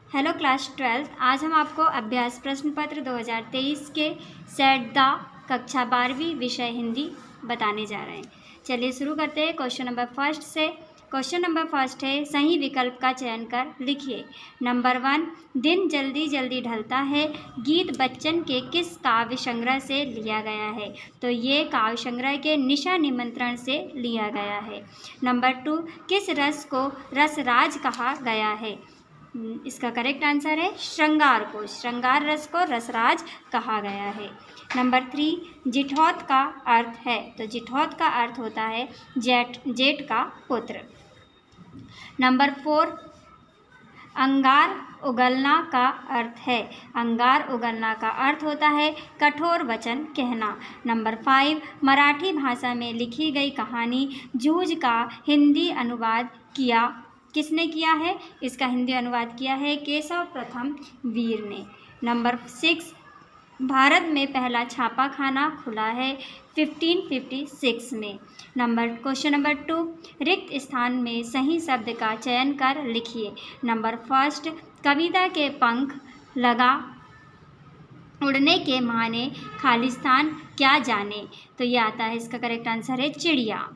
Hello class 12। आज हम आपको अभ्यास प्रश्न पत्र 2023 के सेट द कक्षा 12वीं विषय हिंदी बताने जा रहे हैं। चलिए शुरू करते हैं क्वेश्चन नंबर फर्स्ट से। क्वेश्चन नंबर फर्स्ट है, सही विकल्प का चयन कर लिखिए। नंबर 1, दिन जल्दी जल्दी ढलता है गीत बच्चन के किस काव्य संग्रह से लिया गया है? तो ये काव्य संग्रह के निशा निमंत्रण से लिया गया है। नंबर 2, किस रस को रसराज कहा गया है? इसका करेक्ट आंसर है श्रृंगार को। श्रृंगार रस को रसराज कहा गया है। नंबर 3, जिठौत का अर्थ है? तो जिठौत का अर्थ होता है जेठ का पुत्र। नंबर 4, अंगार उगलना का अर्थ है? अंगार उगलना का अर्थ होता है कठोर वचन कहना। नंबर 5, मराठी भाषा में लिखी गई कहानी जूझ का हिंदी अनुवाद किसने किया है? इसका हिंदी अनुवाद किया है केशव प्रथम वीर ने। नंबर 6, भारत में पहला छापाखाना खुला है 1556 में। क्वेश्चन नंबर 2, रिक्त स्थान में सही शब्द का चयन कर लिखिए। नंबर 1, कविता के पंख लगा उड़ने के माने खालिस्तान क्या जाने? तो ये आता है, इसका करेक्ट आंसर है चिड़िया।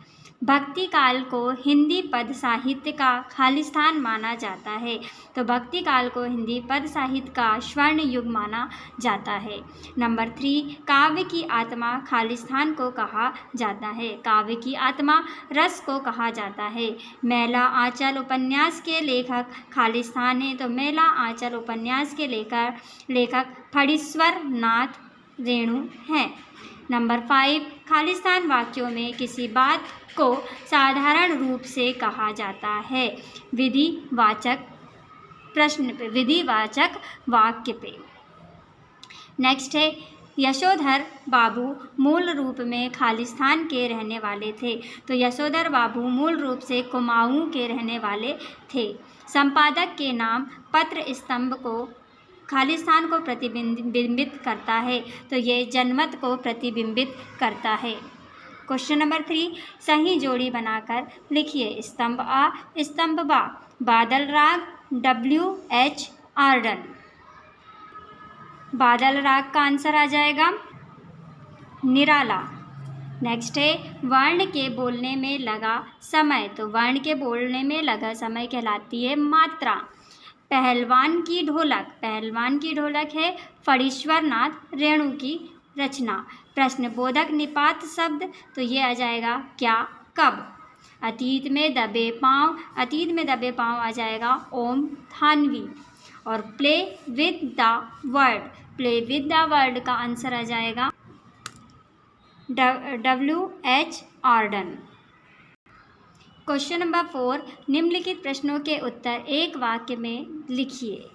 भक्ति काल को हिंदी पद साहित्य का खालिस्तान माना जाता है। तो भक्ति काल को हिंदी पद साहित्य का स्वर्ण युग माना जाता है। नंबर 3, काव्य की आत्मा खालिस्तान को कहा जाता है। काव्य की आत्मा रस को कहा जाता है। मेला आंचल उपन्यास के लेखक खालिस्तान है। तो मेला आंचल उपन्यास के लेखक फणीश्वर नाथ रेणु हैं। नंबर 5, खालिस्तान वाक्यों में किसी बात को साधारण रूप से कहा जाता है? विधिवाचक प्रश्न पे, विधिवाचक वाक्य पे। नेक्स्ट है, यशोधर बाबू मूल रूप में खालिस्तान के रहने वाले थे। तो यशोधर बाबू मूल रूप से कुमाऊं के रहने वाले थे। संपादक के नाम पत्र स्तंभ को खालिस्तान को प्रतिबिंबित करता है। तो ये जनमत को प्रतिबिंबित करता है। क्वेश्चन नंबर 3, सही जोड़ी बनाकर लिखिए। स्तंभ आ स्तंभ बा, बादल राग WH आर्डन। बादल राग का आंसर आ जाएगा निराला। नेक्स्ट है, वर्ण के बोलने में लगा समय। तो वर्ण के बोलने में लगा समय कहलाती है मात्रा। पहलवान की ढोलक है फणीश्वर नाथ रेणु की रचना। प्रश्नबोधक निपात शब्द, तो ये आ जाएगा क्या, कब। अतीत में दबे पांव आ जाएगा ओम थानवी। और प्ले विद द वर्ड का आंसर आ जाएगा WH आर्डन। क्वेश्चन नंबर 4, निम्नलिखित प्रश्नों के उत्तर एक वाक्य में लिखिए।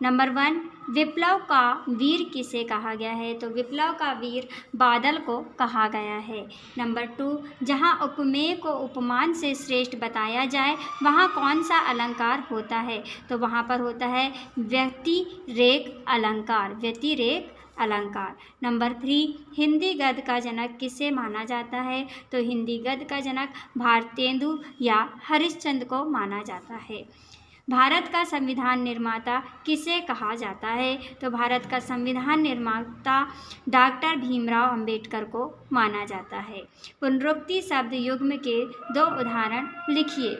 नंबर 1, विप्लव का वीर किसे कहा गया है? तो विप्लव का वीर बादल को कहा गया है। नंबर 2, जहाँ उपमेय को उपमान से श्रेष्ठ बताया जाए वहाँ कौन सा अलंकार होता है? तो वहाँ पर होता है व्यतिरेक अलंकार। नंबर 3, हिंदी गद्य का जनक किसे माना जाता है? तो हिंदी गद्य का जनक भारतेंदु या हरिश्चंद्र को माना जाता है। भारत का संविधान निर्माता किसे कहा जाता है? तो भारत का संविधान निर्माता डॉक्टर भीमराव अंबेडकर को माना जाता है। पुनरुक्ति शब्द युग्म के 2 उदाहरण लिखिए।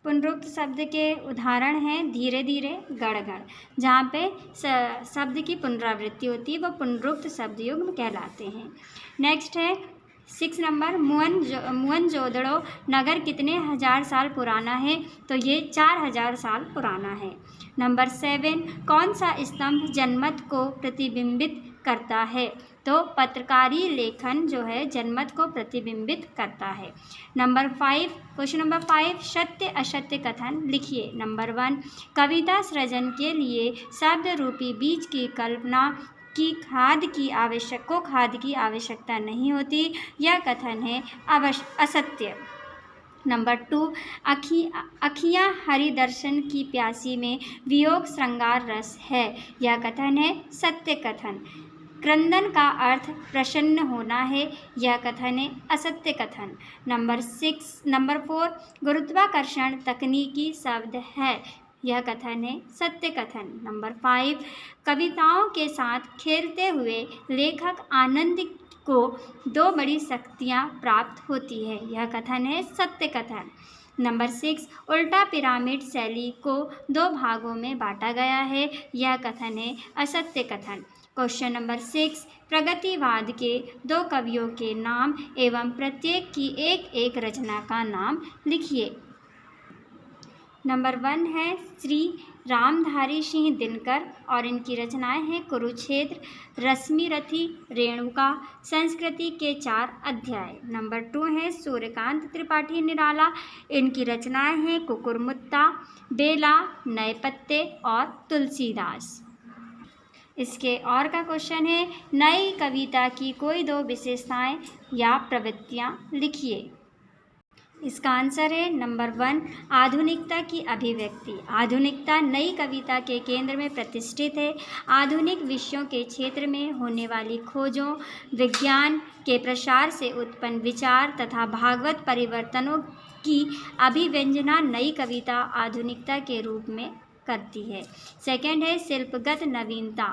पुनरुक्त शब्द के उदाहरण हैं धीरे धीरे गड़गड़। जहाँ पे शब्द की पुनरावृत्ति होती है वो पुनरुक्त शब्द युग्म कहलाते हैं। नेक्स्ट है 6 नंबर, मोहनजोदड़ो नगर कितने हजार साल पुराना है? तो ये 4000 साल पुराना है। नंबर 7, कौन सा स्तंभ जनमत को प्रतिबिंबित करता है? तो पत्रकारी लेखन जो है जनमत को प्रतिबिंबित करता है। नंबर 5, क्वेश्चन नंबर 5, सत्य असत्य कथन लिखिए। नंबर 1, कविता सृजन के लिए शब्द रूपी बीज की कल्पना की खाद की आवश्यकता नहीं होती, यह कथन है असत्य। नंबर 2, अखियाँ हरि दर्शन की प्यासी में वियोग श्रृंगार रस है, यह कथन है सत्य कथन। क्रंदन का अर्थ प्रसन्न होना है, यह कथन है असत्य कथन। नंबर 4, गुरुत्वाकर्षण तकनीकी शब्द है, यह कथन है सत्य कथन। नंबर 5, कविताओं के साथ खेलते हुए लेखक आनंद को 2 बड़ी शक्तियाँ प्राप्त होती है, यह कथन है सत्य कथन। नंबर 6, उल्टा पिरामिड शैली को 2 भागों में बांटा गया है, यह कथन है असत्य कथन। क्वेश्चन नंबर 6, प्रगतिवाद के 2 कवियों के नाम एवं प्रत्येक की एक रचना का नाम लिखिए। नंबर 1 है श्री रामधारी सिंह दिनकर और इनकी रचनाएं हैं कुरुक्षेत्र, रश्मिरथी, रेणुका, संस्कृति के 4 अध्याय। नंबर 2 है सूर्यकांत त्रिपाठी निराला, इनकी रचनाएं हैं कुकुरमुत्ता, बेला, नए पत्ते और तुलसीदास। इसके और का क्वेश्चन है नई कविता की कोई 2 विशेषताएं या प्रवृत्तियां लिखिए। इसका आंसर है नंबर 1, आधुनिकता की अभिव्यक्ति। आधुनिकता नई कविता के केंद्र में प्रतिष्ठित है। आधुनिक विषयों के क्षेत्र में होने वाली खोजों, विज्ञान के प्रसार से उत्पन्न विचार तथा भागवत परिवर्तनों की अभिव्यंजना नई कविता आधुनिकता के रूप में करती है। सेकंड है शिल्पगत नवीनता।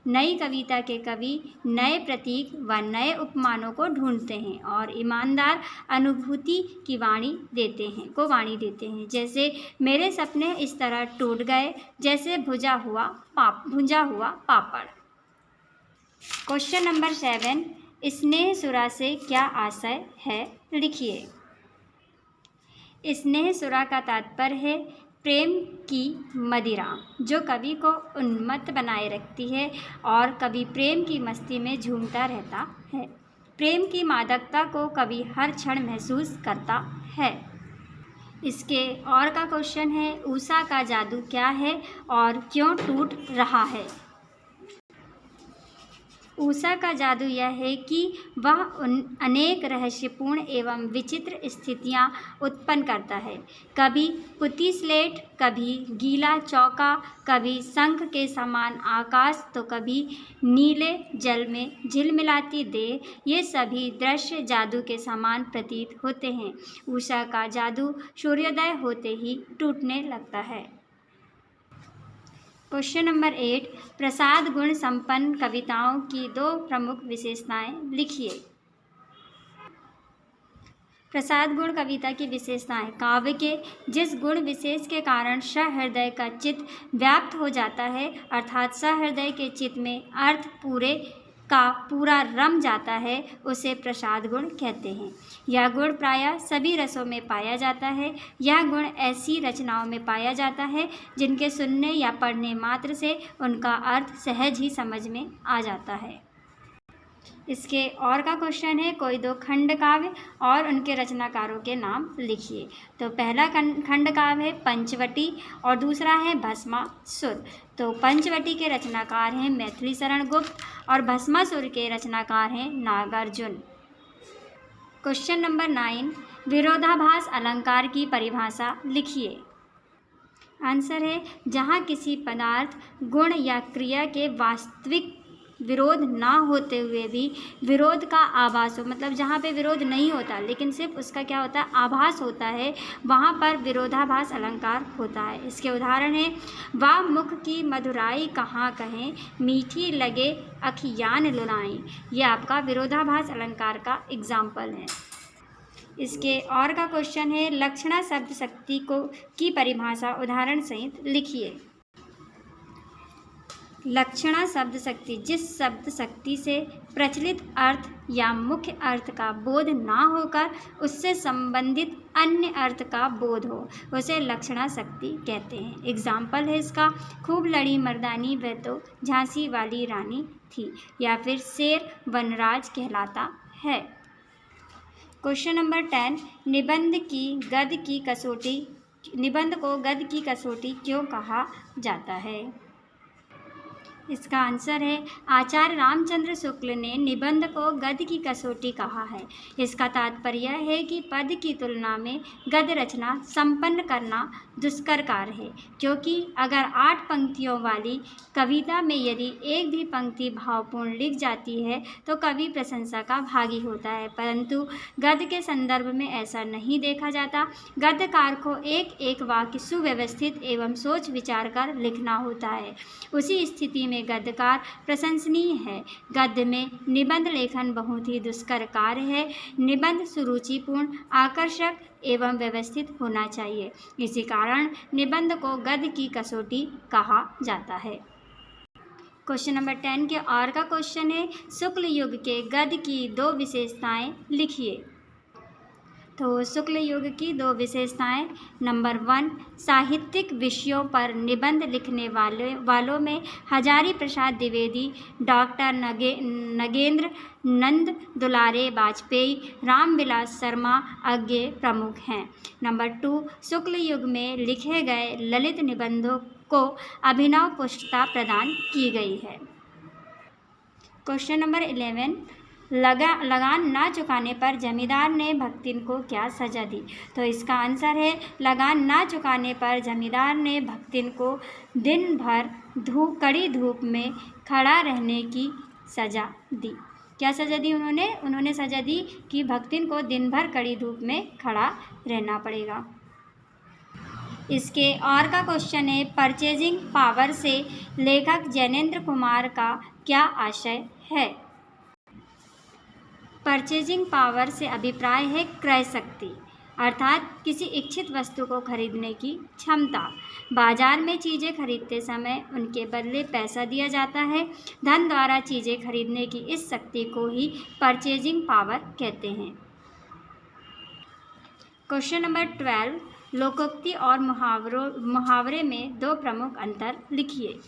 नई कविता के कवि नए प्रतीक व नए उपमानों को ढूंढते हैं और ईमानदार अनुभूति की वाणी देते हैं, जैसे मेरे सपने इस तरह टूट गए जैसे भुंजा हुआ पापड़। क्वेश्चन नंबर 7, स्नेह सुरा से क्या आशय है, लिखिए। स्नेह सुरा का तात्पर्य है प्रेम की मदिरा जो कवि को उन्मत्त बनाए रखती है और कवि प्रेम की मस्ती में झूमता रहता है। प्रेम की मादकता को कवि हर क्षण महसूस करता है। इसके और का क्वेश्चन है उषा का जादू क्या है और क्यों टूट रहा है। उषा का जादू यह है कि वह अनेक रहस्यपूर्ण एवं विचित्र स्थितियां उत्पन्न करता है। कभी पुती स्लेट, कभी गीला चौका, कभी शंख के समान आकाश तो कभी नीले जल में झिलमिलाती देह, ये सभी दृश्य जादू के समान प्रतीत होते हैं। उषा का जादू सूर्योदय होते ही टूटने लगता है। क्वेश्चन नंबर 8, प्रसाद गुण संपन्न कविताओं की 2 प्रमुख विशेषताएं लिखिए। प्रसाद गुण कविता की विशेषताएं काव्य के जिस गुण विशेष के कारण सहृदय का चित्त व्याप्त हो जाता है, अर्थात सहृदय के चित्त में अर्थ पूरे का पूरा रम जाता है, उसे प्रसाद गुण कहते हैं। यह गुण प्रायः सभी रसों में पाया जाता है। यह गुण ऐसी रचनाओं में पाया जाता है जिनके सुनने या पढ़ने मात्र से उनका अर्थ सहज ही समझ में आ जाता है। इसके और का क्वेश्चन है कोई 2 खंड काव्य और उनके रचनाकारों के नाम लिखिए। तो पहला खंड काव्य है पंचवटी और दूसरा है भस्मासुर। तो पंचवटी के रचनाकार हैं मैथिली शरण गुप्त और भस्मासुर के रचनाकार हैं नागार्जुन। क्वेश्चन नंबर 9, विरोधाभास अलंकार की परिभाषा लिखिए। आंसर है जहाँ किसी पदार्थ, गुण या क्रिया के वास्तविक विरोध ना होते हुए भी विरोध का आभास हो, मतलब जहाँ पे विरोध नहीं होता लेकिन सिर्फ उसका क्या होता है आभास होता है, वहाँ पर विरोधाभास अलंकार होता है। इसके उदाहरण हैं वाह मुख की मधुराई कहाँ कहें, मीठी लगे अखियान लुनाई। ये आपका विरोधाभास अलंकार का एग्जाम्पल है। इसके और का क्वेश्चन है लक्षणा शब्द शक्ति की परिभाषा उदाहरण सहित लिखिए। लक्षणा शब्द शक्ति जिस शब्द शक्ति से प्रचलित अर्थ या मुख्य अर्थ का बोध ना होकर उससे संबंधित अन्य अर्थ का बोध हो, उसे लक्षणा शक्ति कहते हैं। एग्जाम्पल है इसका खूब लड़ी मर्दानी वह तो झांसी वाली रानी थी, या फिर शेर वनराज कहलाता है। क्वेश्चन नंबर 10, निबंध को गद्य की कसौटी क्यों कहा जाता है। इसका आंसर है आचार्य रामचंद्र शुक्ल ने निबंध को गद्य की कसौटी कहा है। इसका तात्पर्य है कि पद्य की तुलना में गद्य रचना संपन्न करना दुष्कर कार्य है, क्योंकि अगर 8 पंक्तियों वाली कविता में यदि एक भी पंक्ति भावपूर्ण लिख जाती है तो कवि प्रशंसा का भागी होता है, परंतु गद्य के संदर्भ में ऐसा नहीं देखा जाता। गद्यकार को एक एक वाक्य सुव्यवस्थित एवं सोच विचार कर लिखना होता है। उसी स्थिति में गद्यकार प्रशंसनीय है। गद्य में निबंध लेखन बहुत ही दुष्कर कार्य है। निबंध सुरुचिपूर्ण, आकर्षक एवं व्यवस्थित होना चाहिए। इसी कारण निबंध को गद्य की कसौटी कहा जाता है। क्वेश्चन नंबर 10 के और का क्वेश्चन है, शुक्ल युग के गद्य की 2 विशेषताएं लिखिए। तो शुक्ल युग की 2 विशेषताएं, नंबर 1, साहित्यिक विषयों पर निबंध लिखने वालों में हजारी प्रसाद द्विवेदी, डॉक्टर नगेंद्र नंद दुलारे वाजपेयी, रामविलास शर्मा अज्ञे प्रमुख हैं। नंबर 2, शुक्ल युग में लिखे गए ललित निबंधों को अभिनव पुष्टता प्रदान की गई है। क्वेश्चन नंबर 11, लगान ना चुकाने पर जमींदार ने भक्तिन को क्या सज़ा दी। तो इसका आंसर है, लगान ना चुकाने पर जमींदार ने भक्तिन को दिन भर कड़ी धूप में खड़ा रहने की सज़ा दी। क्या सज़ा दी उन्होंने सज़ा दी कि भक्तिन को दिन भर कड़ी धूप में खड़ा रहना पड़ेगा। इसके और का क्वेश्चन है, परचेजिंग पावर से लेखक जैनेंद्र कुमार का क्या आशय है। परचेजिंग पावर से अभिप्राय है क्रय शक्ति, अर्थात किसी इच्छित वस्तु को खरीदने की क्षमता। बाजार में चीज़ें खरीदते समय उनके बदले पैसा दिया जाता है। धन द्वारा चीज़ें खरीदने की इस शक्ति को ही परचेजिंग पावर कहते हैं। क्वेश्चन नंबर 12, लोकोक्ति और मुहावरे में 2 प्रमुख अंतर लिखिए।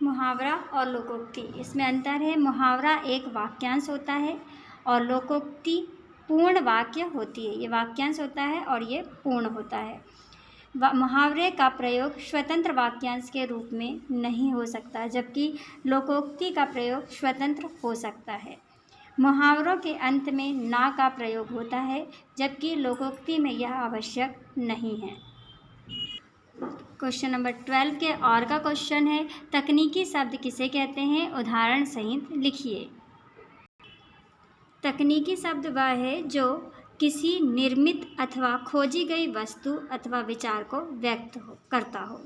मुहावरा और लोकोक्ति, इसमें अंतर है। मुहावरा एक वाक्यांश होता है और लोकोक्ति पूर्ण वाक्य होती है। ये वाक्यांश होता है और ये पूर्ण होता है। मुहावरे का प्रयोग स्वतंत्र वाक्यांश के रूप में नहीं हो सकता, जबकि लोकोक्ति का प्रयोग स्वतंत्र हो सकता है। मुहावरों के अंत में ना का प्रयोग होता है, जबकि लोकोक्ति में यह आवश्यक नहीं है। क्वेश्चन नंबर 12 के और का क्वेश्चन है, तकनीकी शब्द किसे कहते हैं, उदाहरण सहित लिखिए। तकनीकी शब्द वह है जो किसी निर्मित अथवा खोजी गई वस्तु अथवा विचार को व्यक्त करता हो।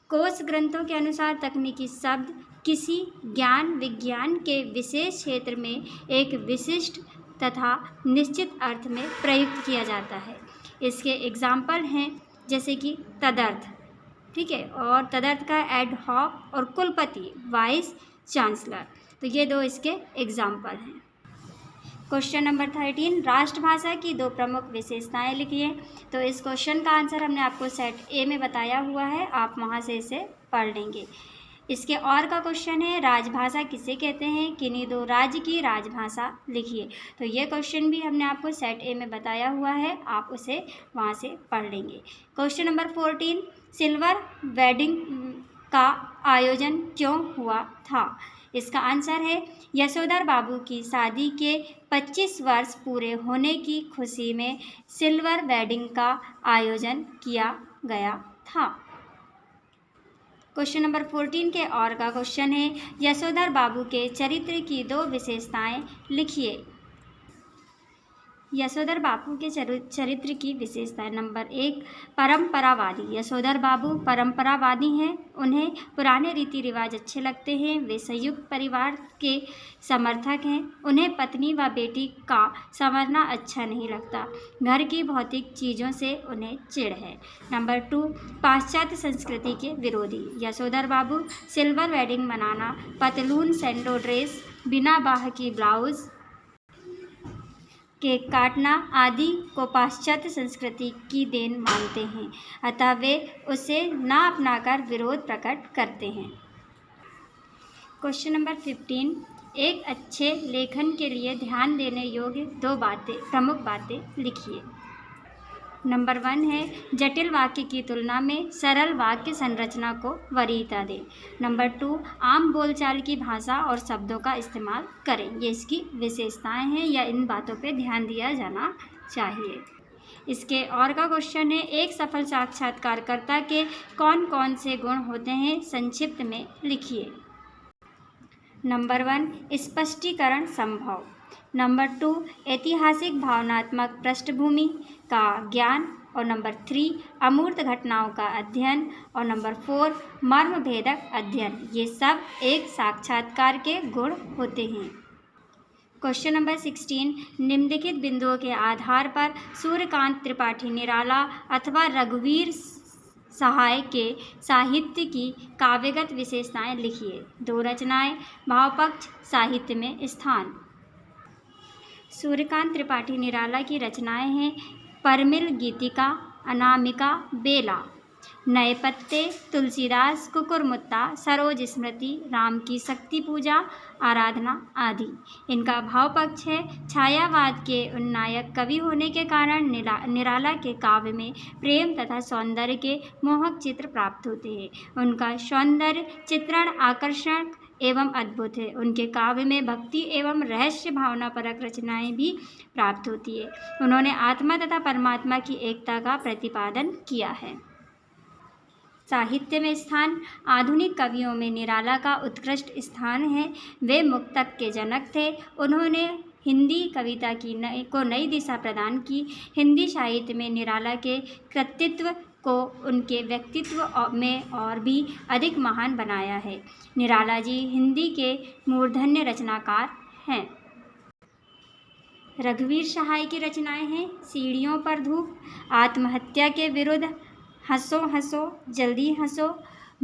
कोश ग्रंथों के अनुसार तकनीकी शब्द किसी ज्ञान विज्ञान के विशेष क्षेत्र में एक विशिष्ट तथा निश्चित अर्थ में प्रयुक्त किया जाता है। इसके एग्जाम्पल हैं जैसे कि तदर्थ, ठीक है, और तदर्थ का एड हॉक और कुलपति वाइस चांसलर। तो ये 2 इसके एग्जाम्पल हैं। क्वेश्चन नंबर 13, राष्ट्रभाषा की 2 प्रमुख विशेषताएं लिखिए। तो इस क्वेश्चन का आंसर हमने आपको सेट ए में बताया हुआ है, आप वहां से इसे पढ़ लेंगे। इसके और का क्वेश्चन है, राजभाषा किसे कहते हैं, किन्हीं 2 राज्य की राजभाषा लिखिए। तो ये क्वेश्चन भी हमने आपको सेट ए में बताया हुआ है, आप उसे वहाँ से पढ़ लेंगे। क्वेश्चन नंबर 14, सिल्वर वेडिंग का आयोजन क्यों हुआ था। इसका आंसर है, यशोधर बाबू की शादी के 25 वर्ष पूरे होने की खुशी में सिल्वर वेडिंग का आयोजन किया गया था। क्वेश्चन नंबर 14 के और का क्वेश्चन है, यशोधर बाबू के चरित्र की 2 विशेषताएं लिखिए। यशोधर बाबू के चरित्र की विशेषताएं, नंबर 1, परंपरावादी। यशोधर बाबू परंपरावादी हैं, उन्हें पुराने रीति रिवाज अच्छे लगते हैं। वे संयुक्त परिवार के समर्थक हैं, उन्हें पत्नी व बेटी का संवरना अच्छा नहीं लगता। घर की भौतिक चीज़ों से उन्हें चिढ़ है। नंबर 2, पाश्चात्य संस्कृति के विरोधी। यशोधर बाबू सिल्वर वेडिंग मनाना, पतलून सैंडो ड्रेस, बिना बाह की ब्लाउज, केक काटना आदि को पाश्चात्य संस्कृति की देन मानते हैं, अतः वे उसे ना अपनाकर विरोध प्रकट करते हैं। क्वेश्चन नंबर 15, एक अच्छे लेखन के लिए ध्यान देने योग्य 2 प्रमुख बातें लिखिए। नंबर 1 है, जटिल वाक्य की तुलना में सरल वाक्य संरचना को वरीयता दें। नंबर 2, आम बोलचाल की भाषा और शब्दों का इस्तेमाल करें। ये इसकी विशेषताएं हैं या इन बातों पे ध्यान दिया जाना चाहिए। इसके और का क्वेश्चन है, एक सफल साक्षात्कारकर्ता के कौन कौन से गुण होते हैं, संक्षिप्त में लिखिए। नंबर 1 स्पष्टीकरण संभव, नंबर 2 ऐतिहासिक भावनात्मक पृष्ठभूमि का ज्ञान, और नंबर 3 अमूर्त घटनाओं का अध्ययन, और नंबर 4 मर्मभेदक अध्ययन। ये सब एक साक्षात्कार के गुण होते हैं। क्वेश्चन नंबर 16, निम्नलिखित बिंदुओं के आधार पर सूर्यकांत त्रिपाठी निराला अथवा रघुवीर सहाय के साहित्य की काव्यगत विशेषताएं लिखिए। 2 रचनाएं, भावपक्ष, साहित्य में स्थान। सूर्यकांत त्रिपाठी निराला की रचनाएं हैं परमिल गीतिका, अनामिका, बेला, नए पत्ते, तुलसीदास, कुकुरमुत्ता, सरोज स्मृति, राम की शक्ति पूजा, आराधना आदि। इनका भाव पक्ष है छायावाद के उन्नायक कवि होने के कारण निराला के काव्य में प्रेम तथा सौंदर्य के मोहक चित्र प्राप्त होते हैं। उनका सौंदर्य चित्रण आकर्षक एवं अद्भुत है। उनके काव्य में भक्ति एवं रहस्य भावनापरक रचनाएं भी प्राप्त होती है। उन्होंने आत्मा तथा परमात्मा की एकता का प्रतिपादन किया है। साहित्य में स्थान, आधुनिक कवियों में निराला का उत्कृष्ट स्थान है। वे मुक्तक के जनक थे। उन्होंने हिंदी कविता को नई दिशा प्रदान की। हिंदी साहित्य में निराला के कृतित्व को उनके व्यक्तित्व में और भी अधिक महान बनाया है। निराला जी हिंदी के मूर्धन्य रचनाकार हैं। रघुवीर सहाय की रचनाएं हैं सीढ़ियों पर धूप, आत्महत्या के विरुद्ध, हंसो हंसो जल्दी हंसो,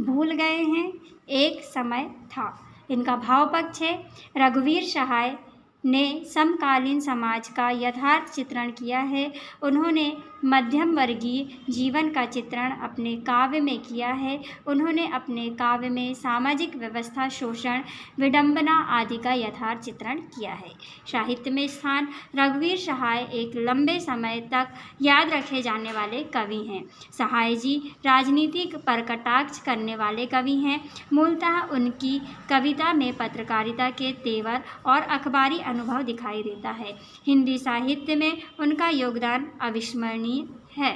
भूल गए हैं, एक समय था। इनका भाव पक्ष है रघुवीर सहाय ने समकालीन समाज का यथार्थ चित्रण किया है। उन्होंने मध्यम वर्गीय जीवन का चित्रण अपने काव्य में किया है। उन्होंने अपने काव्य में सामाजिक व्यवस्था, शोषण, विडंबना आदि का यथार्थ चित्रण किया है। साहित्य में स्थान, रघुवीर सहाय एक लंबे समय तक याद रखे जाने वाले कवि हैं। सहाय जी राजनीति पर कटाक्ष करने वाले कवि हैं। मूलतः उनकी कविता में पत्रकारिता के तेवर और अखबारी अनुभव दिखाई देता है। हिंदी साहित्य में उनका योगदान अविस्मरणीय है।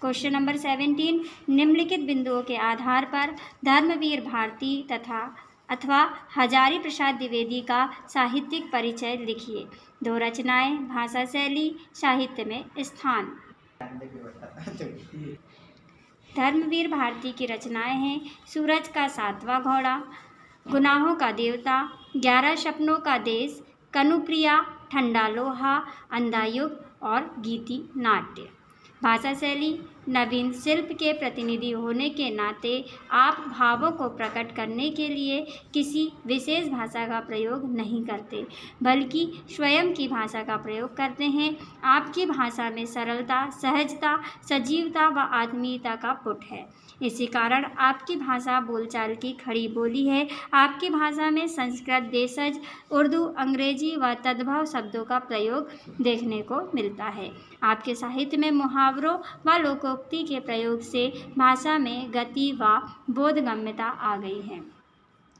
क्वेश्चन नंबर 17, निम्नलिखित बिंदुओं के आधार पर धर्मवीर भारती अथवा हजारी प्रसाद द्विवेदी का साहित्यिक परिचय लिखिए। 2 रचनाएं, भाषा शैली, साहित्य में स्थान। धर्मवीर भारती की रचनाएं हैं सूरज का 7वां घोड़ा, गुनाहों का देवता, 11 सपनों का देश, कनुप्रिया, ठंडा लोहा, अंधा युग और गीति नाट्य। भाषा शैली, नवीन शिल्प के प्रतिनिधि होने के नाते आप भावों को प्रकट करने के लिए किसी विशेष भाषा का प्रयोग नहीं करते, बल्कि स्वयं की भाषा का प्रयोग करते हैं। आपकी भाषा में सरलता, सहजता, सजीवता व आत्मीयता का पुट है। इसी कारण आपकी भाषा बोलचाल की खड़ी बोली है। आपकी भाषा में संस्कृत, देशज, उर्दू, अंग्रेजी व तद्भव शब्दों का प्रयोग देखने को मिलता है। आपके साहित्य में मुहावरों व लोकोक्ति के प्रयोग से भाषा में गति व बोधगम्यता आ गई है।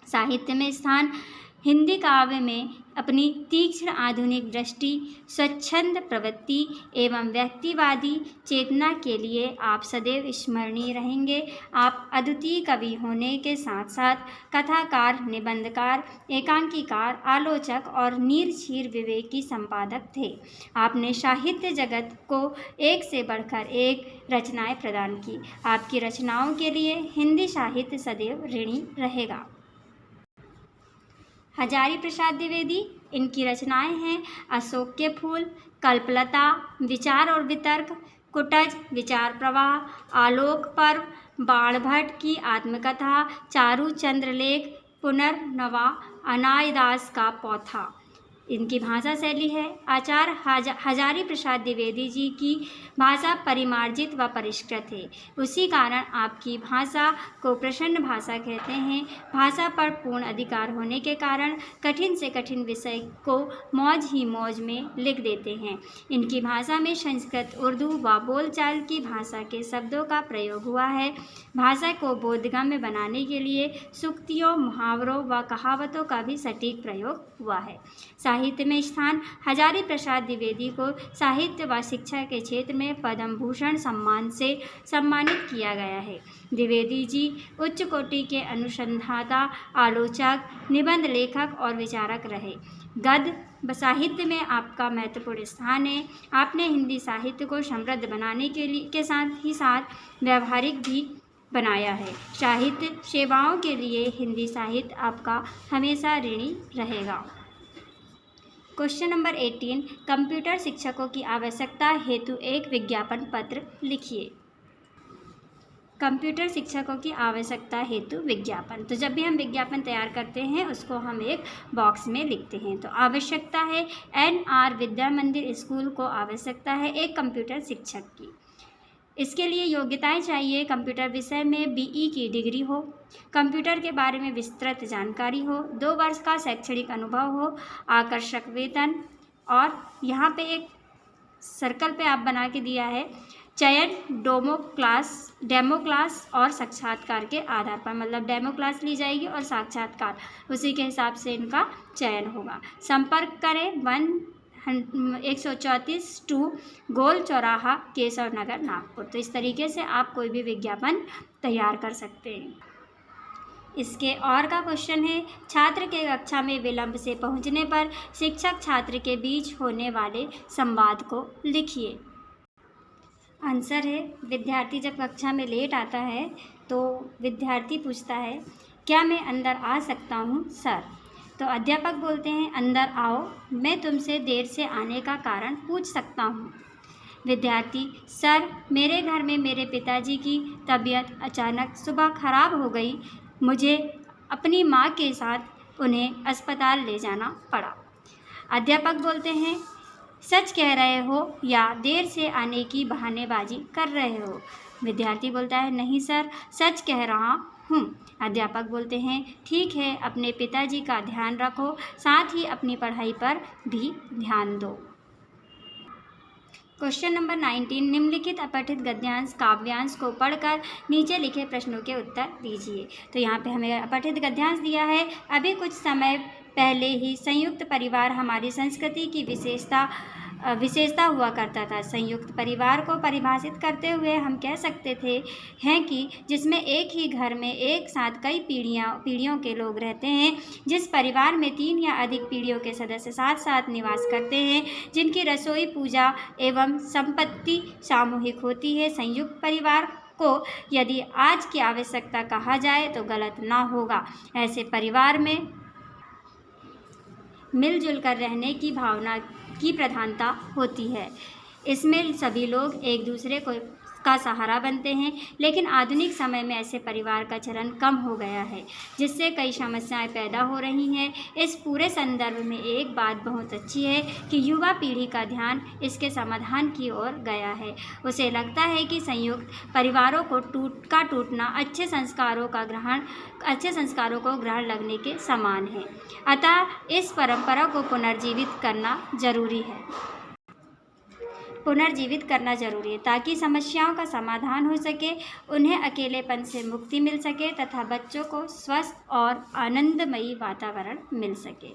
साहित्य में स्थान, हिंदी काव्य में अपनी तीक्ष्ण आधुनिक दृष्टि, स्वच्छंद प्रवृत्ति एवं व्यक्तिवादी चेतना के लिए आप सदैव स्मरणीय रहेंगे। आप अद्वितीय कवि होने के साथ साथ कथाकार, निबंधकार, एकांकीकार, आलोचक और नीरछीर विवेकी संपादक थे। आपने साहित्य जगत को एक से बढ़कर एक रचनाएं प्रदान की। आपकी रचनाओं के लिए हिंदी साहित्य सदैव ऋणी रहेगा। हजारी प्रसाद द्विवेदी, इनकी रचनाएं हैं अशोक के फूल, कल्पलता, विचार और वितर्क, कुटज, विचार प्रवाह, आलोक पर्व, बाणभट्ट की आत्मकथा, चारू चंद्रलेख, पुनर्नवा, अनायदास का पौथा। इनकी भाषा शैली है आचार्य हजारी प्रसाद द्विवेदी जी की भाषा परिमार्जित व परिष्कृत है। उसी कारण आपकी भाषा को प्रसन्न भाषा कहते हैं। भाषा पर पूर्ण अधिकार होने के कारण कठिन से कठिन विषय को मौज ही मौज में लिख देते हैं। इनकी भाषा में संस्कृत, उर्दू व बोलचाल की भाषा के शब्दों का प्रयोग हुआ है। भाषा को बोधगम्य बनाने के लिए सूक्तियों, मुहावरों व कहावतों का भी सटीक प्रयोग हुआ है। साहित्य में स्थान। हजारी प्रसाद द्विवेदी को साहित्य व शिक्षा के क्षेत्र में पद्म भूषण सम्मान से सम्मानित किया गया है। द्विवेदी जी उच्च कोटि के अनुसंधाता, आलोचक, निबंध लेखक और विचारक रहे। गद्य साहित्य में आपका महत्वपूर्ण स्थान है। आपने हिंदी साहित्य को समृद्ध बनाने के साथ ही साथ व्यावहारिक भी बनाया है। साहित्य सेवाओं के लिए हिंदी साहित्य आपका हमेशा ऋणी रहेगा। क्वेश्चन नंबर 18, कंप्यूटर शिक्षकों की आवश्यकता हेतु एक विज्ञापन पत्र लिखिए। कंप्यूटर शिक्षकों की आवश्यकता हेतु विज्ञापन। तो जब भी हम विज्ञापन तैयार करते हैं उसको हम एक बॉक्स में लिखते हैं। तो आवश्यकता है NR विद्या मंदिर स्कूल को आवश्यकता है एक कंप्यूटर शिक्षक की। इसके लिए योग्यताएं चाहिए। कंप्यूटर विषय में BE की डिग्री हो, कंप्यूटर के बारे में विस्तृत जानकारी हो, 2 वर्ष का शैक्षणिक अनुभव हो, आकर्षक वेतन, और यहाँ पे एक सर्कल पे आप बना के दिया है चयन डेमो क्लास और साक्षात्कार के आधार पर, मतलब डेमो क्लास ली जाएगी और साक्षात्कार उसी के हिसाब से इनका चयन होगा। संपर्क करें 134 टू गोल चौराहा, केशव नगर, नागपुर। तो इस तरीके से आप कोई भी विज्ञापन तैयार कर सकते हैं। इसके और का क्वेश्चन है, छात्र के कक्षा में विलंब से पहुंचने पर शिक्षक छात्र के बीच होने वाले संवाद को लिखिए। आंसर है, विद्यार्थी जब कक्षा में लेट आता है तो विद्यार्थी पूछता है, क्या मैं अंदर आ सकता हूँ सर? तो अध्यापक बोलते हैं, अंदर आओ, मैं तुमसे देर से आने का कारण पूछ सकता हूँ। विद्यार्थी, सर मेरे घर में मेरे पिताजी की तबीयत अचानक सुबह खराब हो गई, मुझे अपनी माँ के साथ उन्हें अस्पताल ले जाना पड़ा। अध्यापक बोलते हैं, सच कह रहे हो या देर से आने की बहानेबाजी कर रहे हो? विद्यार्थी बोलता है, नहीं सर, सच कह रहा हूँ। अध्यापक बोलते हैं, ठीक है, अपने पिताजी का ध्यान रखो, साथ ही अपनी पढ़ाई पर भी ध्यान दो। क्वेश्चन नंबर 19, निम्नलिखित अपठित गद्यांश काव्यांश को पढ़कर नीचे लिखे प्रश्नों के उत्तर दीजिए। तो यहाँ पे हमें अपठित गद्यांश दिया है, अभी कुछ समय पहले ही संयुक्त परिवार हमारी संस्कृति की विशेषता हुआ करता था। संयुक्त परिवार को परिभाषित करते हुए हम कह सकते हैं कि जिसमें एक ही घर में एक साथ कई पीढ़ियों के लोग रहते हैं, जिस परिवार में 3 या अधिक पीढ़ियों के सदस्य साथ साथ निवास करते हैं, जिनकी रसोई, पूजा एवं संपत्ति सामूहिक होती है। संयुक्त परिवार को यदि आज की आवश्यकता कहा जाए तो गलत ना होगा। ऐसे परिवार में मिलजुल कर रहने की भावना की प्रधानता होती है। इसमें सभी लोग एक दूसरे का सहारा बनते हैं, लेकिन आधुनिक समय में ऐसे परिवार का चलन कम हो गया है, जिससे कई समस्याएं पैदा हो रही हैं। इस पूरे संदर्भ में एक बात बहुत अच्छी है कि युवा पीढ़ी का ध्यान इसके समाधान की ओर गया है। उसे लगता है कि संयुक्त परिवारों को टूटना अच्छे संस्कारों को ग्रहण लगने के समान है। अतः इस परंपरा को पुनर्जीवित करना जरूरी है ताकि समस्याओं का समाधान हो सके, उन्हें अकेलेपन से मुक्ति मिल सके तथा बच्चों को स्वस्थ और आनंदमयी वातावरण मिल सके।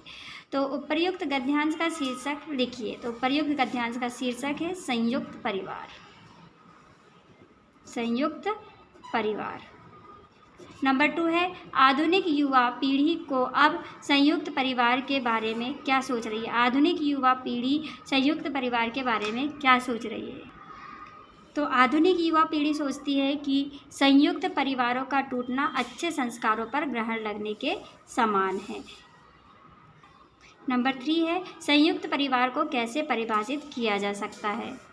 तो उपर्युक्त गद्यांश का शीर्षक लिखिए। तो उपर्युक्त गद्यांश का शीर्षक है संयुक्त परिवार। नंबर 2 है, आधुनिक युवा पीढ़ी को अब संयुक्त परिवार के बारे में क्या सोच रही है? आधुनिक युवा पीढ़ी संयुक्त परिवार के बारे में क्या सोच रही है? तो आधुनिक युवा पीढ़ी सोचती है कि संयुक्त परिवारों का टूटना अच्छे संस्कारों पर ग्रहण लगने के समान है। नंबर 3 है, संयुक्त परिवार को कैसे परिभाषित किया जा सकता है?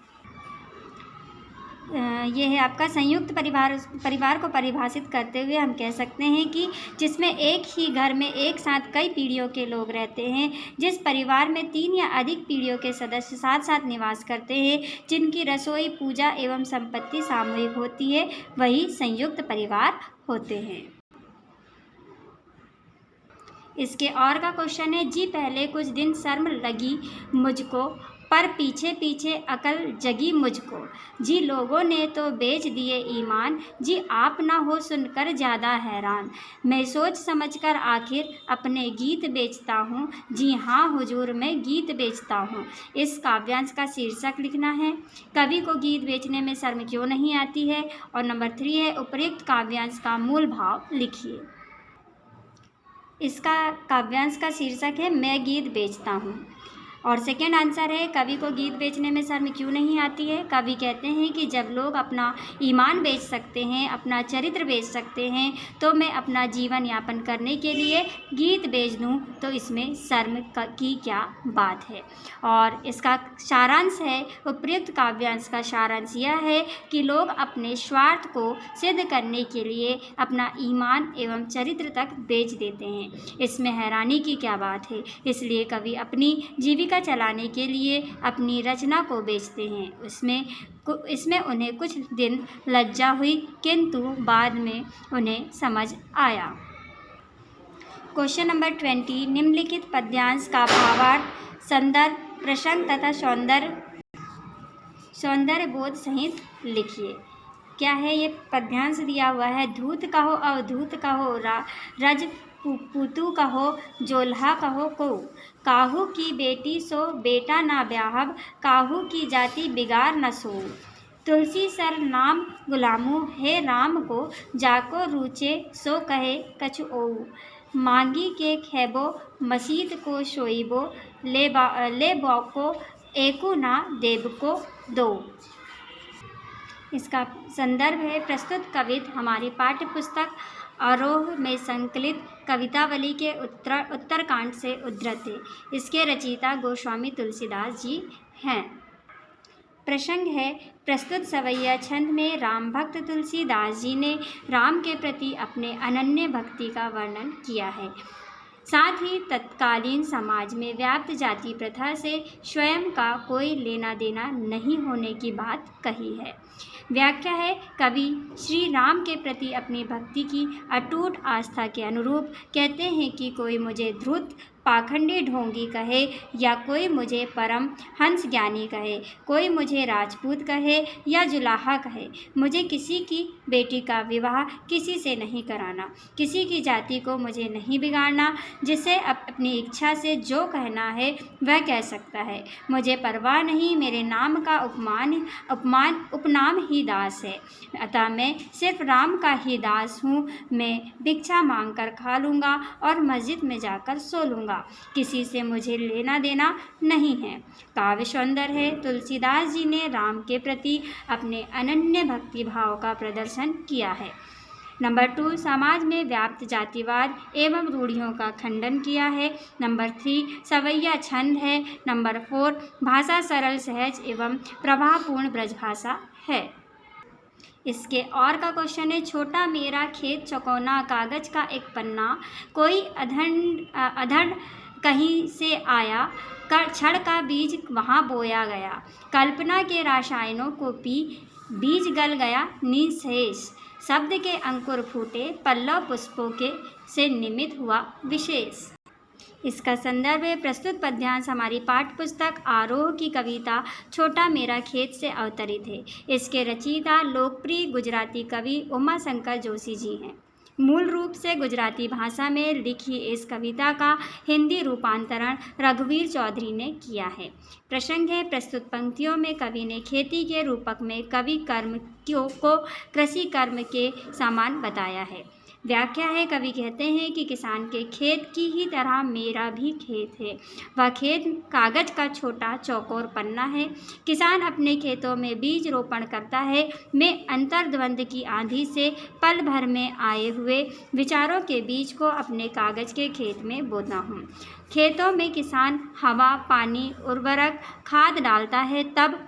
ये है आपका संयुक्त परिवार को परिभाषित करते हुए हम कह सकते हैं कि जिसमें एक ही घर में एक साथ कई पीढ़ियों के लोग रहते हैं, जिस परिवार में 3 या अधिक पीढ़ियों के सदस्य साथ साथ निवास करते हैं, जिनकी रसोई, पूजा एवं संपत्ति सामूहिक होती है, वही संयुक्त परिवार होते हैं। इसके और का क्वेश्चन है, जी पहले कुछ दिन शर्म लगी मुझको, पर पीछे पीछे अकल जगी मुझको। जी लोगों ने तो बेच दिए ईमान, जी आप ना हो सुनकर ज़्यादा हैरान। मैं सोच समझकर आखिर अपने गीत बेचता हूँ, जी हाँ हुजूर मैं गीत बेचता हूँ। इस काव्यांश का शीर्षक लिखना है। कवि को गीत बेचने में शर्म क्यों नहीं आती है। और नंबर 3 है उपयुक्त काव्यांश का मूल भाव लिखिए। इसका काव्यांश का शीर्षक है मैं गीत बेचता हूँ। और सेकेंड आंसर है कवि को गीत बेचने में शर्म क्यों नहीं आती है। कवि कहते हैं कि जब लोग अपना ईमान बेच सकते हैं, अपना चरित्र बेच सकते हैं, तो मैं अपना जीवन यापन करने के लिए गीत बेच दूं तो इसमें शर्म की क्या बात है। और इसका सारांश है, उपयुक्त काव्यांश का सारांश यह है कि लोग अपने स्वार्थ को सिद्ध करने के लिए अपना ईमान एवं चरित्र तक बेच देते हैं। इसमें हैरानी की क्या बात है। इसलिए कवि अपनी जीविका चलाने के लिए अपनी रचना को बेचते हैं। इसमें उन्हें कुछ दिन लज्जा हुई, किंतु बाद में उन्हें समझ आया। क्वेश्चन नंबर 20, निम्नलिखित पद्यांश का भावार्थ, संदर्भ, प्रसंग तथा सौंदर्य बोध सहित लिखिए। क्या है ये पद्यांश दिया हुआ है। धूत कहो अवधूत कहो, रज पुतु कहो, जोल्हा कहो को। काहू की बेटी सो बेटा ना ब्याहब, काहू की जाति बिगाड़ न सो। तुलसी सर नाम गुलामू है राम को, जाको रूचे सो कहे कछु ओऊ। मांगी के खेबो मसीत को सोईबो, ले बौको एकु ना देव को दो। इसका संदर्भ है, प्रस्तुत कविता हमारी पाठ्य पुस्तक आरोह में संकलित कवितावली के उत्तरकांड से उद्धृत है। इसके रचयिता गोस्वामी तुलसीदास जी हैं। प्रसंग है, प्रस्तुत सवैया छंद में राम भक्त तुलसीदास जी ने राम के प्रति अपने अनन्य भक्ति का वर्णन किया है। साथ ही तत्कालीन समाज में व्याप्त जाति प्रथा से स्वयं का कोई लेना देना नहीं होने की बात कही है। व्याख्या है, कवि श्री राम के प्रति अपनी भक्ति की अटूट आस्था के अनुरूप कहते हैं कि कोई मुझे धूर्त पाखंडी ढोंगी कहे या कोई मुझे परम हंस ज्ञानी कहे, कोई मुझे राजपूत कहे या जुलाहा कहे, मुझे किसी की बेटी का विवाह किसी से नहीं कराना, किसी की जाति को मुझे नहीं बिगाड़ना, जिसे अपनी इच्छा से जो कहना है वह कह सकता है। मुझे परवाह नहीं, मेरे नाम का उपनाम ही दास है, अतः मैं सिर्फ राम का ही दास हूँ। मैं भिक्षा मांग कर खा लूँगा और मस्जिद में जाकर सो लूँगा, किसी से मुझे लेना देना नहीं है। काव्य सौंदर्य है, तुलसीदास जी ने राम के प्रति अपने अनन्य भक्ति भाव का प्रदर्शन किया है। नंबर 2, समाज में व्याप्त जातिवाद एवं रूढ़ियों का खंडन किया है। नंबर 3, सवैया छंद है। नंबर 4, भाषा सरल सहज एवं प्रभावपूर्ण ब्रजभाषा है। इसके और का क्वेश्चन है, छोटा मेरा खेत चौकोना, कागज का एक पन्ना, कोई अधड़ कहीं से आया, क्षण का बीज वहाँ बोया गया, कल्पना के रसायनों को पी बीज गल गया निशेष, शब्द के अंकुर फूटे, पल्लव पुष्पों के से निमित्त हुआ विशेष। इसका संदर्भ है, प्रस्तुत पद्यांश हमारी पाठ्य पुस्तक आरोह की कविता छोटा मेरा खेत से अवतरित है। इसके रचयिता लोकप्रिय गुजराती कवि उमा शंकर जोशी जी हैं। मूल रूप से गुजराती भाषा में लिखी इस कविता का हिंदी रूपांतरण रघुवीर चौधरी ने किया है। प्रसंग है, प्रस्तुत पंक्तियों में कवि ने खेती के रूपक में कवि कर्म को कृषि कर्म के समान बताया है। व्याख्या है, कवि कहते हैं कि किसान के खेत की ही तरह मेरा भी खेत है। वह खेत कागज का छोटा चौकोर पन्ना है। किसान अपने खेतों में बीज रोपण करता है। मैं अंतर्द्वंद की आंधी से पल भर में आए हुए विचारों के बीज को अपने कागज के खेत में बोता हूँ। खेतों में किसान हवा, पानी, उर्वरक, खाद डालता है, तब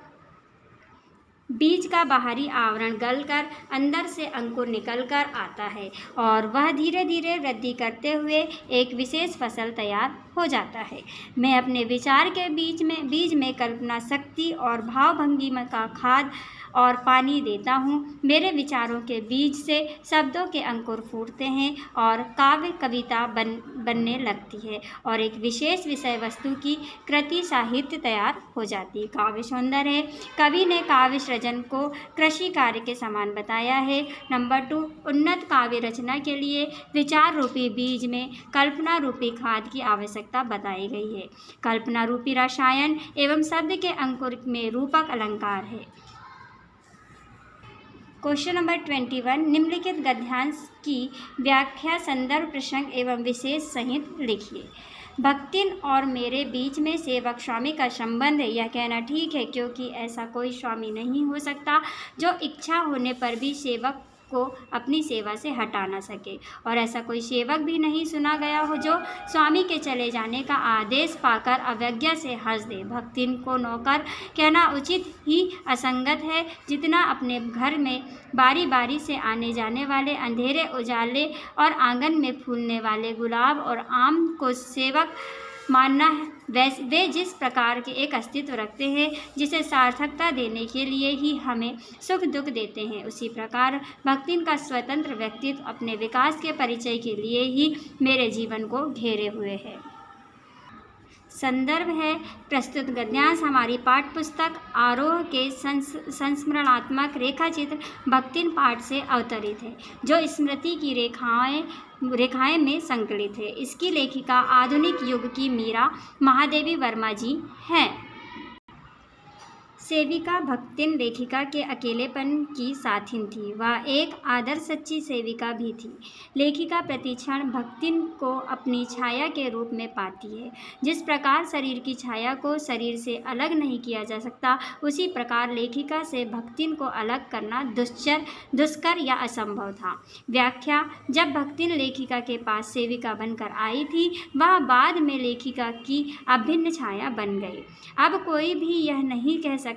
बीज का बाहरी आवरण गलकर अंदर से अंकुर निकलकर आता है और वह धीरे धीरे वृद्धि करते हुए एक विशेष फसल तैयार हो जाता है। मैं अपने विचार के बीज में कल्पना शक्ति और भावभंगिमा का खाद और पानी देता हूँ। मेरे विचारों के बीज से शब्दों के अंकुर फूटते हैं और काव्य कविता बनने लगती है और एक विशेष विषय वस्तु की कृति साहित्य तैयार हो जाती है। काव्य सौंदर्य है। कवि ने काव्य सृजन को कृषि कार्य के समान बताया है। नंबर 2, उन्नत काव्य रचना के लिए विचार रूपी बीज में कल्पना रूपी खाद की आवश्यकता बताई गई है। कल्पना रूपी रसायन एवं शब्द के अंकुर में रूपक अलंकार है। क्वेश्चन नंबर 21, निम्नलिखित गद्यांश की व्याख्या संदर्भ प्रसंग एवं विशेष सहित लिखिए। भक्तिन और मेरे बीच में सेवक स्वामी का संबंध है। यह कहना ठीक है क्योंकि ऐसा कोई स्वामी नहीं हो सकता जो इच्छा होने पर भी सेवक को अपनी सेवा से हटा ना सके और ऐसा कोई सेवक भी नहीं सुना गया हो जो स्वामी के चले जाने का आदेश पाकर अवज्ञा से हंस दे। भक्तिन को नौकर कहना उचित ही असंगत है जितना अपने घर में बारी बारी से आने जाने वाले अंधेरे उजाले और आंगन में फूलने वाले गुलाब और आम को सेवक मानना है। वे जिस प्रकार के एक अस्तित्व रखते हैं जिसे सार्थकता देने के लिए ही हमें सुख दुख देते हैं, उसी प्रकार भक्तिन का स्वतंत्र व्यक्तित्व अपने विकास के परिचय के लिए ही मेरे जीवन को घेरे हुए है। संदर्भ है प्रस्तुत गद्यांश हमारी पाठ्य पुस्तक आरोह के संस्मरणात्मक रेखाचित्र भक्तिन पाठ से अवतरित है जो स्मृति की रेखाएं में संकलित है। इसकी लेखिका आधुनिक युग की मीरा महादेवी वर्मा जी हैं। सेविका भक्तिन लेखिका के अकेलेपन की साथिन थी। वह एक आदर्श सच्ची सेविका भी थी। लेखिका प्रतिक्षण भक्तिन को अपनी छाया के रूप में पाती है। जिस प्रकार शरीर की छाया को शरीर से अलग नहीं किया जा सकता, उसी प्रकार लेखिका से भक्तिन को अलग करना दुष्कर या असंभव था। व्याख्या, जब भक्तिन लेखिका के पास सेविका बनकर आई थी, वह बाद में लेखिका की अभिन्न छाया बन गई। अब कोई भी यह नहीं कह सकता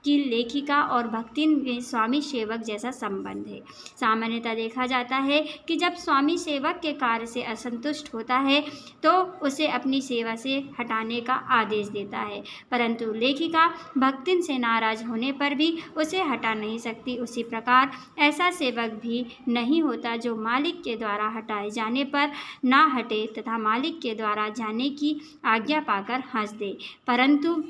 कि लेखिका और भक्तिन में स्वामी सेवक जैसा संबंध है। सामान्यतः देखा जाता है कि जब स्वामी सेवक के कार्य से असंतुष्ट होता है तो उसे अपनी सेवा से हटाने का आदेश देता है, परंतु लेखिका भक्तिन से नाराज होने पर भी उसे हटा नहीं सकती। उसी प्रकार ऐसा सेवक भी नहीं होता जो मालिक के द्वारा हटाए जाने पर ना हटे तथा मालिक के द्वारा जाने की आज्ञा पाकर हंस दे, परंतु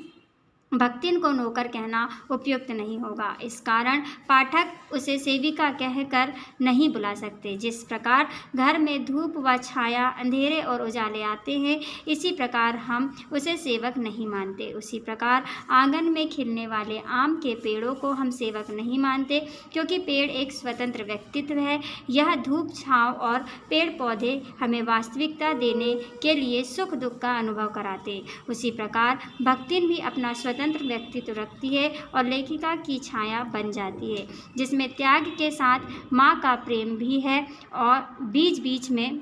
भक्तिन को नौकर कहना उपयुक्त नहीं होगा। इस कारण पाठक उसे सेविका कहकर नहीं बुला सकते। जिस प्रकार घर में धूप व छाया, अंधेरे और उजाले आते हैं, इसी प्रकार हम उसे सेवक नहीं मानते। उसी प्रकार आंगन में खिलने वाले आम के पेड़ों को हम सेवक नहीं मानते क्योंकि पेड़ एक स्वतंत्र व्यक्तित्व है। यह धूप, छाँव और पेड़ पौधे हमें वास्तविकता देने के लिए सुख दुख का अनुभव कराते। उसी प्रकार भक्तिन भी अपना स्वतंत्र व्यक्तित्व रखती है और लेखिका की छाया बन जाती है, जिसमें त्याग के साथ माँ का प्रेम भी है और बीच बीच में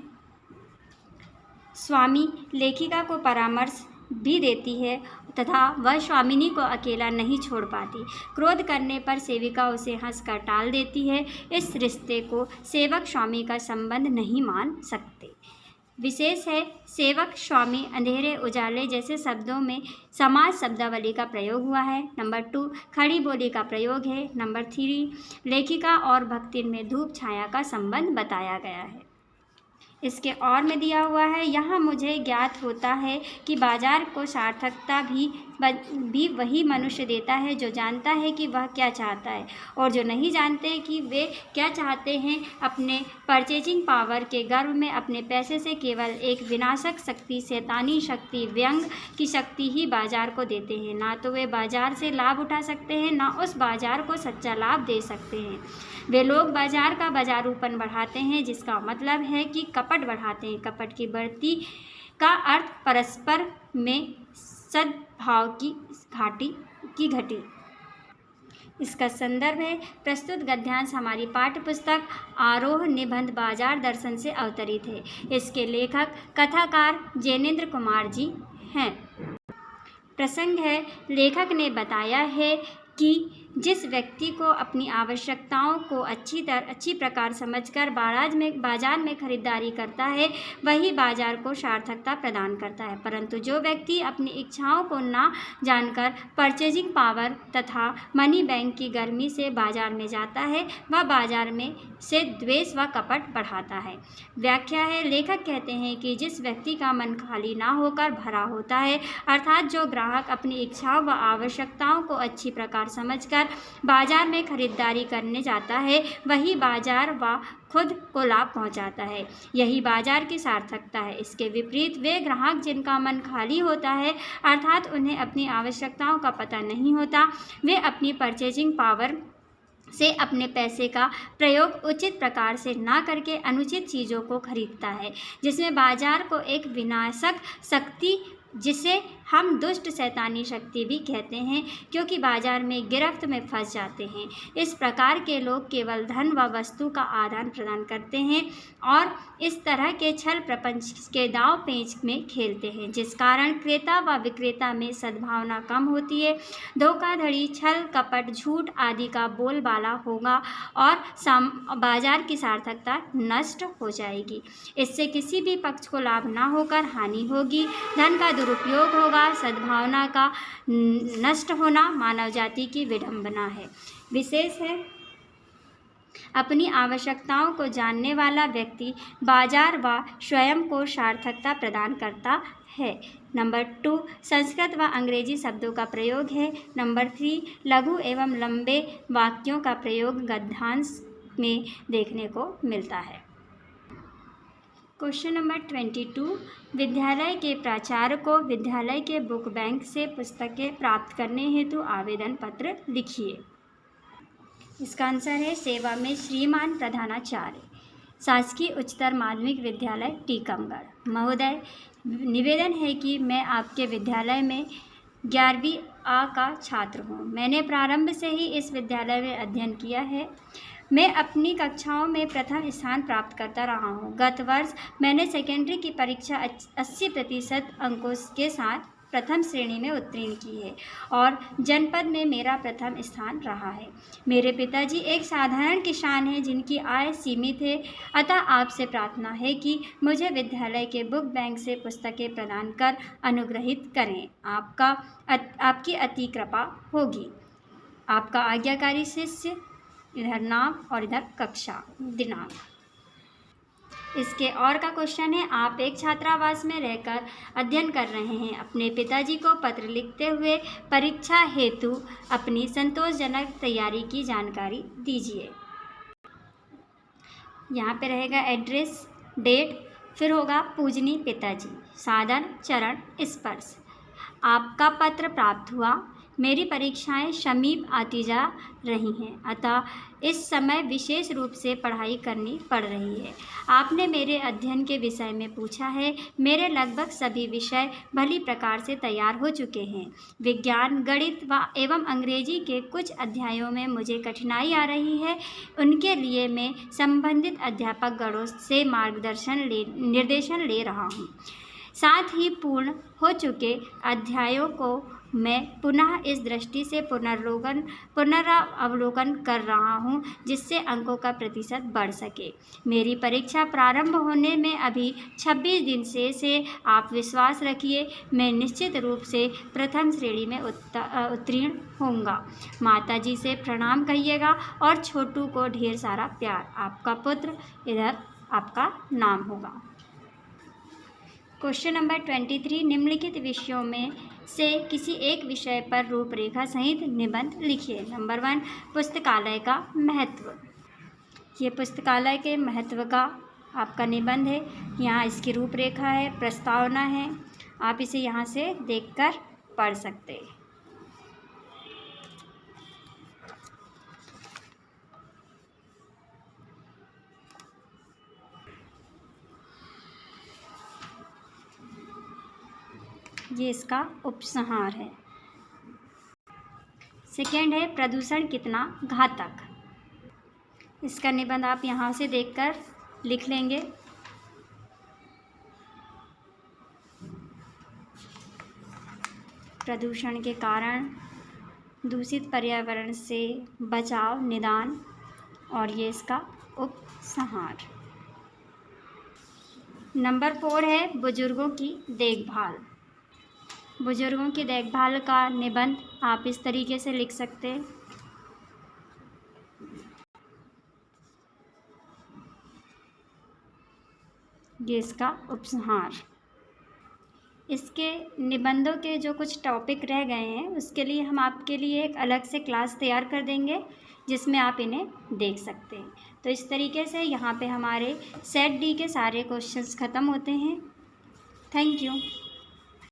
स्वामी लेखिका को परामर्श भी देती है तथा वह स्वामिनी को अकेला नहीं छोड़ पाती। क्रोध करने पर सेविका उसे हंसकर टाल देती है। इस रिश्ते को सेवक स्वामी का संबंध नहीं मान सकते। विशेष है सेवक स्वामी, अंधेरे, उजाले जैसे शब्दों में समाज शब्दावली का प्रयोग हुआ है। नंबर 2, खड़ी बोली का प्रयोग है। नंबर 3, लेखिका और भक्तिन में धूप छाया का संबंध बताया गया है। इसके और में दिया हुआ है, यहाँ मुझे ज्ञात होता है कि बाजार को सार्थकता भी वही मनुष्य देता है जो जानता है कि वह क्या चाहता है और जो नहीं जानते कि वे क्या चाहते हैं। अपने परचेजिंग पावर के गर्व में अपने पैसे से केवल एक विनाशक शक्ति, शैतानी शक्ति, व्यंग की शक्ति ही बाजार को देते हैं। ना तो वे बाजार से लाभ उठा सकते हैं, ना उस बाजार को सच्चा लाभ दे सकते हैं। वे लोग बाजार का बाजारूपन बढ़ाते हैं, जिसका मतलब है कि कपट बढ़ाते हैं। कपट की बढ़ती का अर्थ परस्पर में सद्भाव की घटी। इसका संदर्भ है प्रस्तुत गद्यांश हमारी पाठ्य पुस्तक आरोह निबंध बाजार दर्शन से अवतरित है। इसके लेखक कथाकार जैनेन्द्र कुमार जी हैं। प्रसंग है, लेखक ने बताया है कि जिस व्यक्ति को अपनी आवश्यकताओं को अच्छी प्रकार समझकर बाजार में खरीदारी करता है वही बाजार को सार्थकता प्रदान करता है, परंतु जो व्यक्ति अपनी इच्छाओं को ना जानकर परचेजिंग पावर तथा मनी बैंक की गर्मी से बाजार में जाता है वह बाजार में से द्वेष व कपट बढ़ाता है। व्याख्या है, लेखक कहते हैं कि जिस व्यक्ति का मन खाली ना होकर भरा होता है, अर्थात जो ग्राहक अपनी इच्छाओं व आवश्यकताओं को अच्छी प्रकार समझकर बाजार में खरीदारी करने जाता है वही बाजार व खुद को लाभ पहुंचाता है, यही बाजार की सार्थकता है। इसके विपरीत वे ग्राहक जिनका मन खाली होता है, अर्थात उन्हें अपनी आवश्यकताओं का पता नहीं होता, वे अपनी परचेजिंग पावर से अपने पैसे का प्रयोग उचित प्रकार से ना करके अनुचित चीज़ों को खरीदता है, जिसमें बाजार को एक विनाशक शक्ति जिसे हम दुष्ट शैतानी शक्ति भी कहते हैं, क्योंकि बाजार में गिरफ्त में फंस जाते हैं। इस प्रकार के लोग केवल धन व वस्तु का आदान प्रदान करते हैं और इस तरह के छल प्रपंच के दाव पेच में खेलते हैं, जिस कारण क्रेता व विक्रेता में सद्भावना कम होती है। धोखाधड़ी, छल कपट, झूठ आदि का बोलबाला होगा और बाजार की सार्थकता नष्ट हो जाएगी। इससे किसी भी पक्ष को लाभ ना होकर हानि होगी, धन का दुरुपयोग होगा, सद्भावना का नष्ट होना मानव जाति की विडंबना है। विशेष है, अपनी आवश्यकताओं को जानने वाला व्यक्ति बाजार व स्वयं को सार्थकता प्रदान करता है। नंबर 2, संस्कृत व अंग्रेजी शब्दों का प्रयोग है। नंबर 3, लघु एवं लंबे वाक्यों का प्रयोग गद्यांश में देखने को मिलता है। क्वेश्चन नंबर 22, विद्यालय के प्राचार्य को विद्यालय के बुक बैंक से पुस्तकें प्राप्त करने हेतु आवेदन पत्र लिखिए। इसका आंसर है सेवा में श्रीमान प्रधानाचार्य, शासकीय उच्चतर माध्यमिक विद्यालय टीकमगढ़। महोदय, निवेदन है कि मैं आपके विद्यालय में 11वीं A का छात्र हूँ। मैंने प्रारंभ से ही इस विद्यालय में अध्ययन किया है। मैं अपनी कक्षाओं में प्रथम स्थान प्राप्त करता रहा हूँ। गत वर्ष मैंने सेकेंडरी की परीक्षा 80% अंकों के साथ प्रथम श्रेणी में उत्तीर्ण की है और जनपद में मेरा प्रथम स्थान रहा है। मेरे पिताजी एक साधारण किसान हैं जिनकी आय सीमित है, अतः आपसे प्रार्थना है कि मुझे विद्यालय के बुक बैंक से पुस्तकें प्रदान कर अनुग्रहित करें। आपकी अति कृपा होगी। आपका आज्ञाकारी शिष्य। इधर नाम और इधर कक्षा दिनांक। इसके और का क्वेश्चन है, आप एक छात्रावास में रहकर अध्ययन कर रहे हैं। अपने पिताजी को पत्र लिखते हुए परीक्षा हेतु अपनी संतोषजनक तैयारी की जानकारी दीजिए। यहाँ पे रहेगा एड्रेस, डेट, फिर होगा पूजनीय पिताजी, साधन, चरण, स्पर्श। आपका पत्र प्राप्त हुआ। मेरी परीक्षाएं समीप आती जा रही हैं, अतः इस समय विशेष रूप से पढ़ाई करनी पड़ रही है। आपने मेरे अध्ययन के विषय में पूछा है। मेरे लगभग सभी विषय भली प्रकार से तैयार हो चुके हैं। विज्ञान, गणित एवं अंग्रेजी के कुछ अध्यायों में मुझे कठिनाई आ रही है। उनके लिए मैं संबंधित अध्यापक गणों से निर्देशन ले रहा हूँ। साथ ही पूर्ण हो चुके अध्यायों को मैं पुनः इस दृष्टि से पुनरावलोकन कर रहा हूँ जिससे अंकों का प्रतिशत बढ़ सके। मेरी परीक्षा प्रारंभ होने में अभी 26 दिन शेष है। आप विश्वास रखिए, मैं निश्चित रूप से प्रथम श्रेणी में उत्तीर्ण होऊंगा। माताजी से प्रणाम कहिएगा और छोटू को ढेर सारा प्यार। आपका पुत्र। इधर आपका नाम होगा। क्वेश्चन नंबर 23, निम्नलिखित विषयों में से किसी एक विषय पर रूपरेखा सहित निबंध लिखिए। नंबर 1, पुस्तकालय का महत्व। ये पुस्तकालय के महत्व का आपका निबंध है। यहाँ इसकी रूपरेखा है, प्रस्तावना है। आप इसे यहाँ से देखकर पढ़ सकते हैं। ये इसका उपसंहार है। सेकेंड है, प्रदूषण कितना घातक। इसका निबंध आप यहाँ से देखकर लिख लेंगे। प्रदूषण के कारण दूषित पर्यावरण से बचाव, निदान, और ये इसका उपसंहार। नंबर 4 है बुजुर्गों की देखभाल। बुजुर्गों की देखभाल का निबंध आप इस तरीके से लिख सकते हैं। ये इसका उपसंहार। इसके निबंधों के जो कुछ टॉपिक रह गए हैं उसके लिए हम आपके लिए एक अलग से क्लास तैयार कर देंगे जिसमें आप इन्हें देख सकते हैं। तो इस तरीके से यहाँ पे हमारे सेट डी के सारे क्वेश्चंस ख़त्म होते हैं। Thank you.